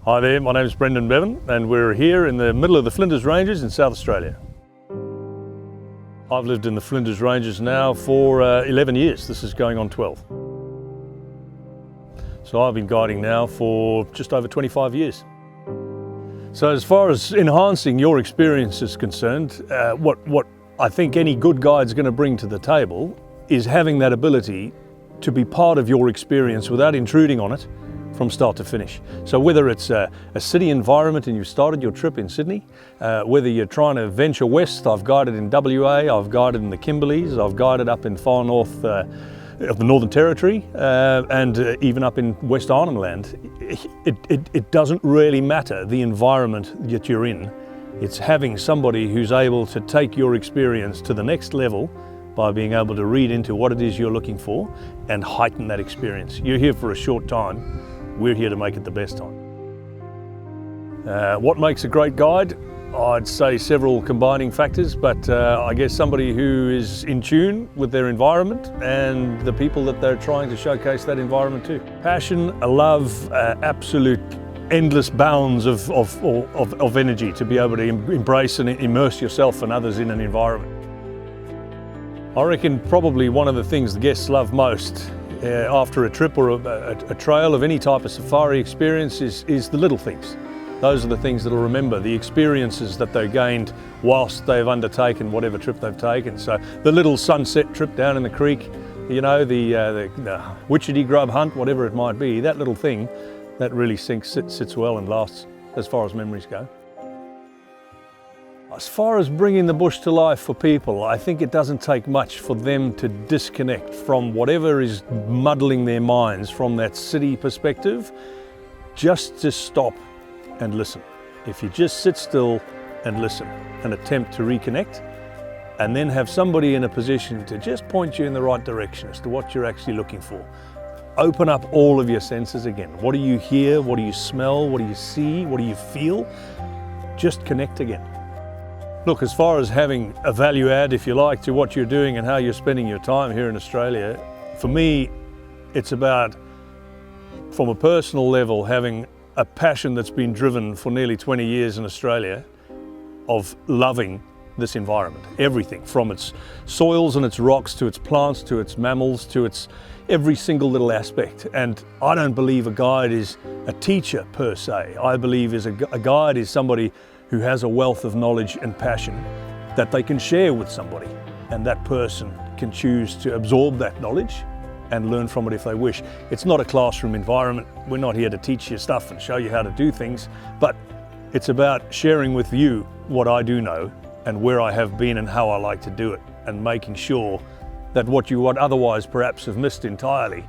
Hi there, my name is Brendon Bevan and we're here in the middle of the Flinders Ranges in South Australia. I've lived in the Flinders Ranges now for 11 years, this is going on 12. So I've been guiding now for just over 25 years. So as far as enhancing your experience is concerned, what I think any good guide's going to bring to the table is having that ability to be part of your experience without intruding on it from start to finish. So whether it's a city environment and you've started your trip in Sydney, whether you're trying to venture west, I've guided in WA, I've guided in the Kimberleys, I've guided up in far north of the Northern Territory, and even up in West Island land. It doesn't really matter the environment that you're in. It's having somebody who's able to take your experience to the next level by being able to read into what it is you're looking for and heighten that experience. You're here for a short time. We're here to make it the best time. What makes a great guide? I'd say several combining factors, but I guess somebody who is in tune with their environment and the people that they're trying to showcase that environment to. Passion, a love, absolute endless bounds of energy to be able to embrace and immerse yourself and others in an environment. I reckon probably one of the things the guests love most after a trip or a trail of any type of safari experience is the little things. Those are the things that will remember, the experiences that they gained whilst they've undertaken whatever trip they've taken. So the little sunset trip down in the creek, you know, the witchetty grub hunt, whatever it might be, that little thing, that really sits well and lasts as far as memories go. As far as bringing the bush to life for people, I think it doesn't take much for them to disconnect from whatever is muddling their minds from that city perspective, just to stop and listen. If you just sit still and listen and attempt to reconnect, and then have somebody in a position to just point you in the right direction as to what you're actually looking for. Open up all of your senses again. What do you hear? What do you smell? What do you see? What do you feel? Just connect again. Look, as far as having a value add, if you like, to what you're doing and how you're spending your time here in Australia, for me, it's about, from a personal level, having a passion that's been driven for nearly 20 years in Australia of loving this environment. Everything from its soils and its rocks to its plants to its mammals to its every single little aspect. And I don't believe a guide is a teacher per se. I believe a guide is somebody who has a wealth of knowledge and passion that they can share with somebody, and that person can choose to absorb that knowledge and learn from it if they wish. It's not a classroom environment. We're not here to teach you stuff and show you how to do things, but it's about sharing with you what I do know and where I have been and how I like to do it, and making sure that what you would otherwise perhaps have missed entirely,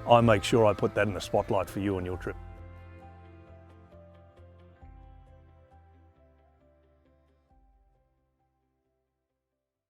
I make sure I put that in the spotlight for you on your trip.